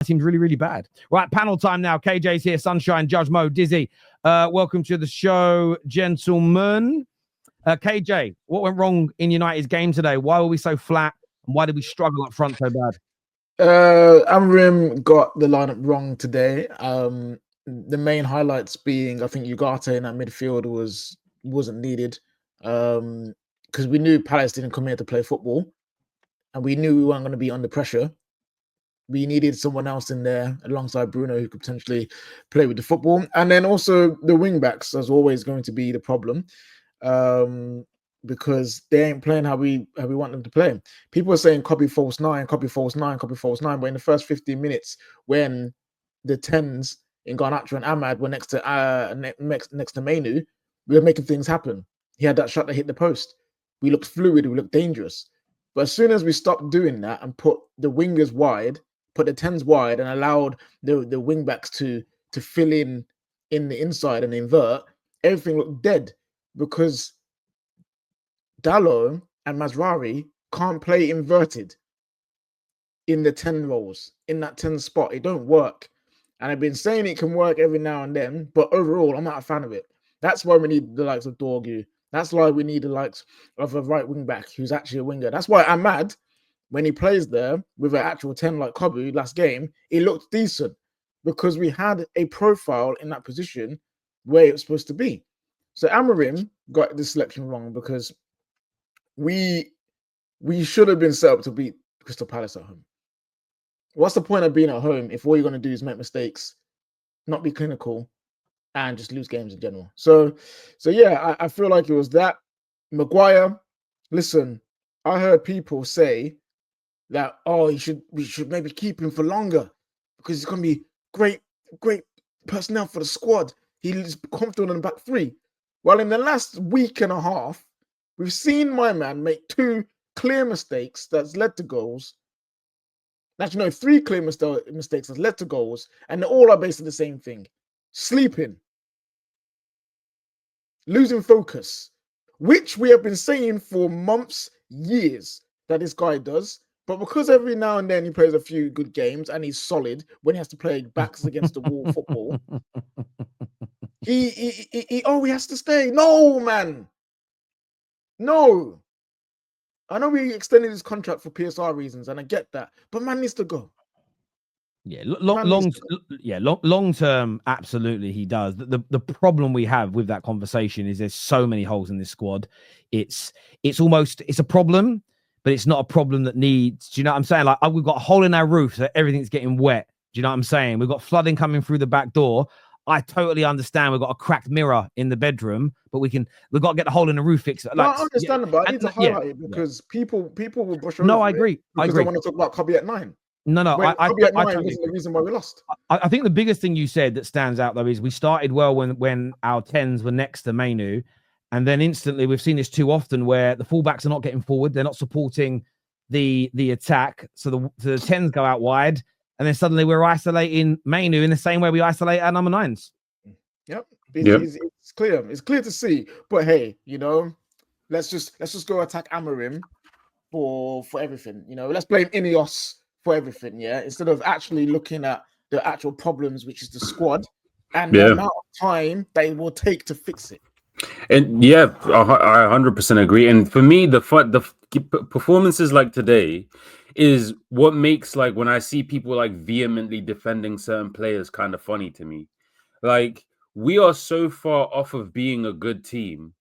seems really, really bad. Right, panel time now. KJ's here, Sunshine, Judge Mo, Dizzy. Welcome to the show, gentlemen. KJ, what went wrong in United's game today? Why were we so flat? And why did we struggle up front so bad? Amrim got the lineup wrong today. The main highlights being, I think Ugarte in that midfield wasn't needed. Because we knew Palace didn't come here to play football, and we knew we weren't going to be under pressure. We needed someone else in there alongside Bruno who could potentially play with the football. And then also the wing backs is always going to be the problem. Because they ain't playing how we want them to play. People are saying copy false 9, copy false 9, copy false 9. But in the first 15 minutes, when the 10s in Garnacho and Ahmad were next to Mainu, we were making things happen. He had that shot that hit the post. We looked fluid, we looked dangerous. But as soon as we stopped doing that and put the wingers wide, put the 10s wide, and allowed the wing backs to fill in the inside and invert, everything looked dead because Dalot and Mazraoui can't play inverted in the 10 roles, in that 10 spot. It don't work. And I've been saying it can work every now and then, but overall, I'm not a fan of it. That's why we need the likes of Dorgu. That's why we need the likes of a right wing back who's actually a winger. That's why Ahmad, when he plays there with an actual 10 like Kobu last game, it looked decent because we had a profile in that position where it was supposed to be. So Amorim got this selection wrong because we should have been set up to beat Crystal Palace at home. What's the point of being at home if all you're going to do is make mistakes, not be clinical, and just lose games in general? So yeah, I feel like it was that. Maguire, listen, I heard people say that, we should maybe keep him for longer because he's going to be great personnel for the squad. He's comfortable in the back three. Well, in the last week and a half, we've seen my man make 2 clear mistakes that's led to goals. Actually, no, 3 clear mistakes that's led to goals, and they all are basically the same thing. Sleeping. Losing focus, which we have been saying for months, years, that this guy does. But because every now and then he plays a few good games and he's solid when he has to play backs against the wall football, he has to stay. No, man. No. I know we extended his contract for PSR reasons, and I get that, but man needs to go. Yeah, long term, absolutely he does. The problem we have with that conversation is there's so many holes in this squad. It's a problem, but it's not a problem that needs. Do you know what I'm saying? Like, we've got a hole in our roof, so everything's getting wet. Do you know what I'm saying? We've got flooding coming through the back door. I totally understand we've got a cracked mirror in the bedroom, but we've got to get the hole in the roof fixed. Like, I understand, but I need to highlight it because people will brush over. No, I agree. Because they want to talk about Kobe at 9. No, Kobe at 9 wasn't the reason why we lost. I think the biggest thing you said that stands out though is we started well when our 10s were next to Mainu, and then instantly we've seen this too often where the fullbacks are not getting forward, they're not supporting the attack, so the 10s go out wide. And then suddenly we're isolating Mainu in the same way we isolate our number 9s. Yep. It's clear. It's clear to see. But hey, let's just go attack Amorim for everything. Let's blame Ineos for everything. Yeah, instead of actually looking at the actual problems, which is the squad and the amount of time that it will take to fix it. And yeah, I 100% agree. And for me, the performances like today is what makes, like, when I see people like vehemently defending certain players kind of funny to me. Like, we are so far off of being a good team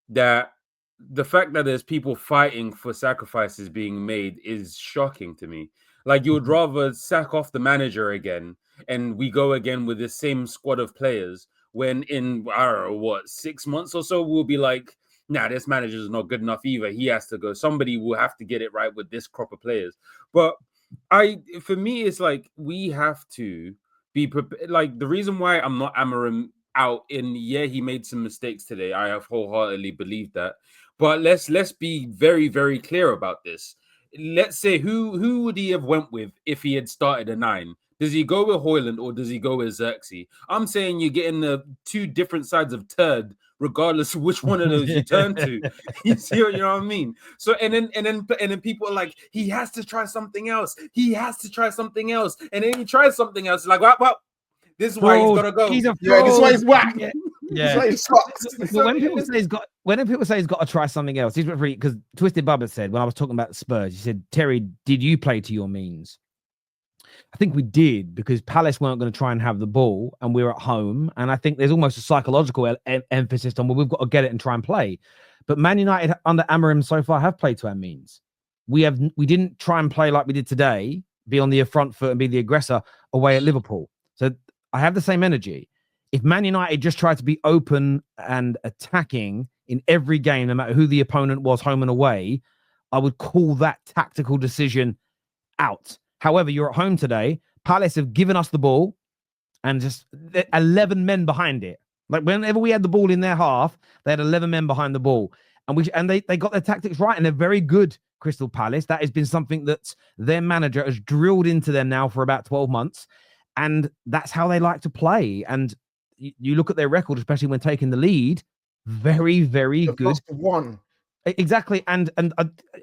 that the fact that there's people fighting for sacrifices being made is shocking to me. Like, you would rather sack off the manager again and we go again with the same squad of players when in, 6 months or so, we'll be like, nah, this manager is not good enough either. He has to go. Somebody will have to get it right with this crop of players. But for me, it's like we have to be prepared. Like, the reason why I'm not Amorim out he made some mistakes today. I have wholeheartedly believed that. But let's be very, very clear about this. Let's say who would he have went with if he had started a 9? Does he go with Højlund or does he go with Xerxes? I'm saying you're getting the 2 different sides of turd regardless of which one of those you turn to. You see, you know what I mean? So and then people are like, he has to try something else. He has to try something else, and then he tries something else. Like, well, this is why he's gotta go. He's a Yeah, this is why he's whack. Yeah. This is why he sucks. But when people say he's got to try something else, he's because Twisted Bubba said when I was talking about the Spurs, he said, Terry, did you play to your means? I think we did, because Palace weren't going to try and have the ball and we were at home. And I think there's almost a psychological emphasis on, well, we've got to get it and try and play. But Man United under Amorim so far have played to our means. We didn't try and play like we did today, be on the front foot and be the aggressor away at Liverpool. So I have the same energy. If Man United just tried to be open and attacking in every game, no matter who the opponent was, home and away, I would call that tactical decision out. However, you're at home today. Palace have given us the ball and just 11 men behind it. Like whenever we had the ball in their half, they had 11 men behind the ball. And they got their tactics right, and they're very good, Crystal Palace. That has been something that their manager has drilled into them now for about 12 months. And that's how they like to play. And you look at their record, especially when taking the lead, very, very good. One. Exactly. And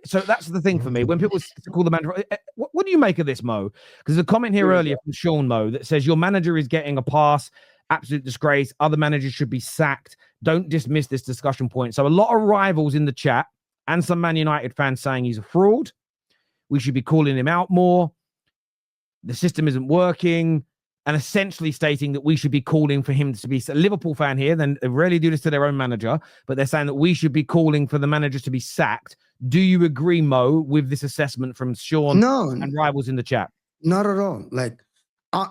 so that's the thing for me. When people call the manager, what do you make of this, Mo? Because there's a comment here earlier from Sean, Mo, that says your manager is getting a pass. Absolute disgrace. Other managers should be sacked. Don't dismiss this discussion point. So a lot of rivals in the chat and some Man United fans saying he's a fraud. We should be calling him out more. The system isn't working. And essentially stating that we should be calling for him to be a Liverpool fan here. Then they rarely do this to their own manager, but they're saying that we should be calling for the manager to be sacked. Do you agree, Mo, with this assessment from Sean and rivals in the chat? Not at all. Like,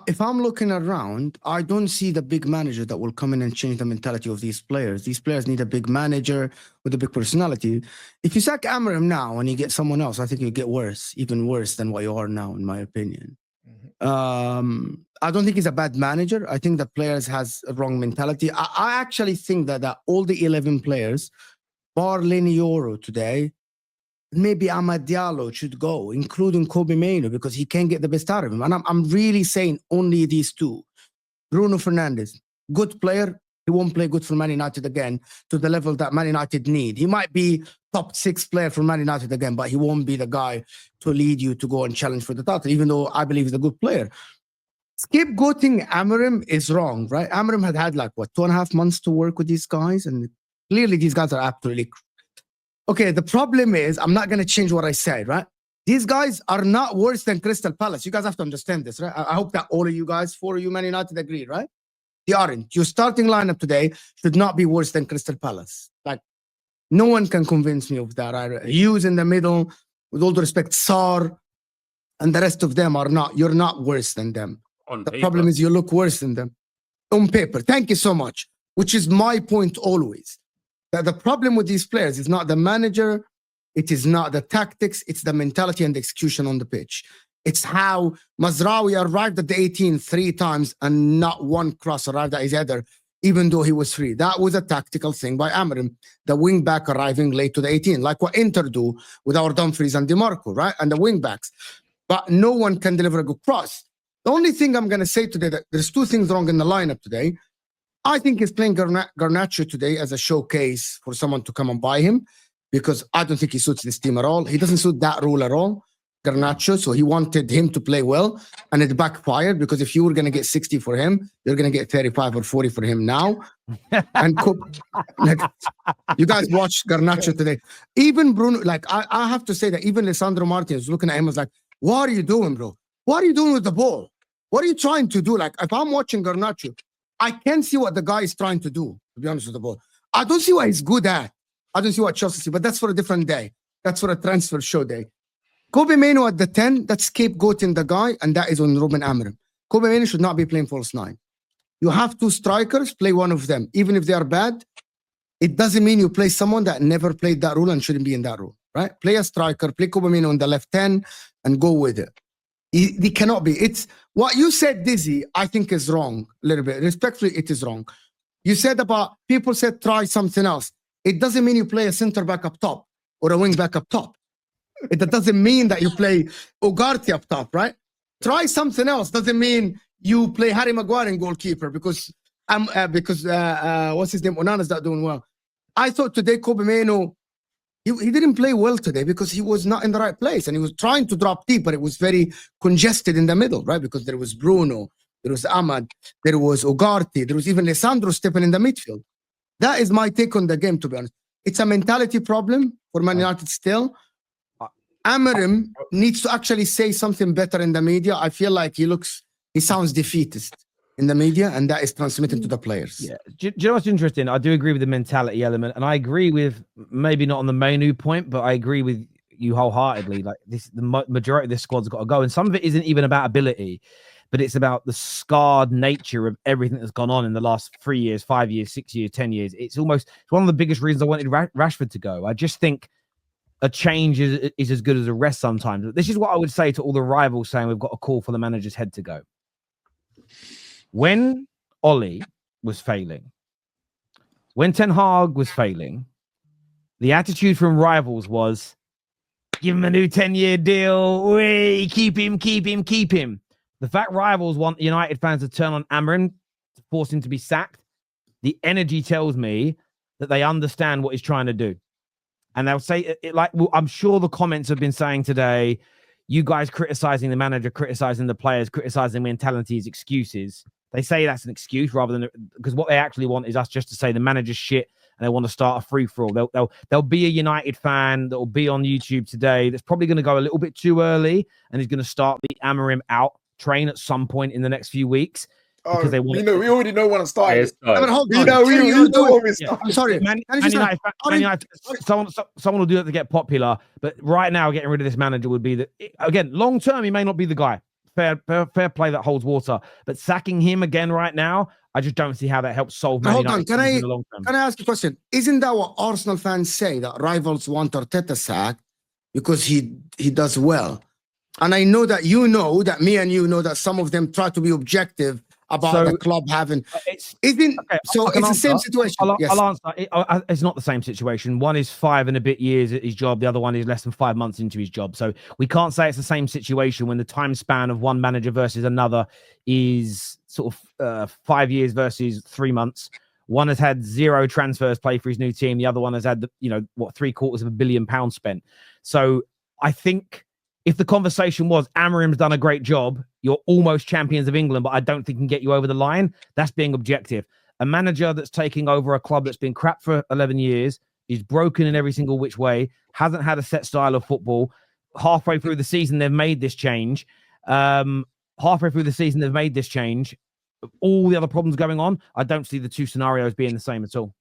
if I'm looking around, I don't see the big manager that will come in and change the mentality of these players. These players need a big manager with a big personality. If you sack Amorim now and you get someone else, I think you'll get worse, even worse than what you are now, in my opinion. I don't think he's a bad manager. I think the players has a wrong mentality. I actually think that all the 11 players, bar Lenioro today, maybe Amad Diallo should go, including Kobe Mainoo, because he can't get the best out of him. And I'm really saying only these two. Bruno Fernandes, good player. He won't play good for Man United again to the level that Man United need. He might be top 6 player for Man United again, but he won't be the guy to lead you to go and challenge for the title, even though I believe he's a good player. Scapegoating Amorim is wrong, right? Amorim had like, 2.5 months to work with these guys, and clearly these guys are absolutely... Okay, the problem is, I'm not going to change what I said, right? These guys are not worse than Crystal Palace. You guys have to understand this, right? I hope that all of you guys, 4 of you Man United agree, right? They aren't. Your starting lineup today should not be worse than Crystal Palace. Like, no one can convince me of that. Right? Hughes in the middle, with all due respect, Sarr, and the rest of them are not. You're not worse than them. The problem is you look worse than them. On paper. Thank you so much. Which is my point always. That the problem with these players is not the manager, it is not the tactics, it's the mentality and the execution on the pitch. It's how Mazraoui arrived at the 18 3 times and not one cross arrived at his header, even though he was free. That was a tactical thing by Amorim. The wing back arriving late to the 18, like what Inter do with our Dumfries and DiMarco, right? And the wing backs. But no one can deliver a good cross. The only thing I'm going to say today, that there's 2 things wrong in the lineup today. I think he's playing Garnacho today as a showcase for someone to come and buy him, because I don't think he suits this team at all. He doesn't suit that role at all, Garnacho. So he wanted him to play well, and it backfired, because if you were going to get 60 for him, you're going to get 35 or 40 for him now. And like, you guys watched Garnacho today. Even Bruno, like I have to say that even Lisandro Martinez looking at him was like, what are you doing, bro? What are you doing with the ball? What are you trying to do? Like, if I'm watching Garnacho, I can't see what the guy is trying to do, to be honest with the ball. I don't see what he's good at. I don't see what Chelsea see, but that's for a different day. That's for a transfer show day. Kobe Mainoo at the 10, that's scapegoating the guy, and that is on Ruben Amorim. Kobe Mainoo should not be playing false 9. You have 2 strikers, play one of them. Even if they are bad, it doesn't mean you play someone that never played that role and shouldn't be in that role, right? Play a striker, play Kobe Mainoo on the left 10, and go with it. They cannot be. It's what you said, Dizzy, I think is wrong a little bit. Respectfully, it is wrong. You said about people said try something else. It doesn't mean you play a center back up top or a wing back up top. It doesn't mean that you play Ugarte up top, right? Try something else. Doesn't mean you play Harry Maguire in goalkeeper, because because what's his name? Onana's not doing well. I thought today Kobe Mainoo, he didn't play well today because he was not in the right place and he was trying to drop deep, but it was very congested in the middle, right? Because there was Bruno, there was Ahmad, there was Ugarte, there was even Alessandro stepping in the midfield. That is my take on the game, to be honest. It's a mentality problem for Man United still. Amorim needs to actually say something better in the media. I feel like he sounds defeatist in the media, and that is transmitted to the players. Yeah. Do you know what's interesting? I do agree with the mentality element, and I agree with maybe not on the Mainoo point, but I agree with you wholeheartedly. Like the majority of this squad's got to go, and some of it isn't even about ability, but it's about the scarred nature of everything that's gone on in the last 3 years, 5 years, 6 years, 10 years. It's one of the biggest reasons I wanted Rashford to go. I just think a change is as good as a rest sometimes. This is what I would say to all the rivals saying we've got a call for the manager's head to go. When Ollie was failing, when Ten Hag was failing, the attitude from rivals was, give him a new 10-year deal. Keep him. The fact rivals want United fans to turn on Amorim, to force him to be sacked, the energy tells me that they understand what he's trying to do. And they'll say it like, well, I'm sure the comments have been saying today, you guys criticizing the manager, criticizing the players, criticizing mentalities, excuses. They say that's an excuse rather than, because what they actually want is us just to say the manager's shit and they want to start a free-for-all. There'll be a United fan that will be on YouTube today that's probably going to go a little bit too early and is going to start the Amorim out train at some point in the next few weeks. Because they want we already know when it started. But hold on. We know when we started. I'm sorry. Man United, someone will do that to get popular, but right now getting rid of this manager would be again, long term he may not be the guy. Fair play that holds water, but sacking him again right now, I just don't see how that helps solve Man United in the long term. Can I ask you a question? Isn't that what Arsenal fans say, that rivals want Arteta sacked because he does well? And I know that that me and you know that some of them try to be objective about the club having. It's the same situation. I'll answer. It's not the same situation. One is 5 and a bit years at his job. The other one is less than 5 months into his job. So we can't say it's the same situation when the time span of one manager versus another is sort of 5 years versus 3 months. One has had 0 transfers play for his new team. The other one has had, £750 million spent. So I think if the conversation was Amorim's done a great job, you're almost champions of England, but I don't think can get you over the line, that's being objective. A manager that's taking over a club that's been crap for 11 years, is broken in every single which way, hasn't had a set style of football. Halfway through the season, they've made this change. All the other problems going on, I don't see the two scenarios being the same at all.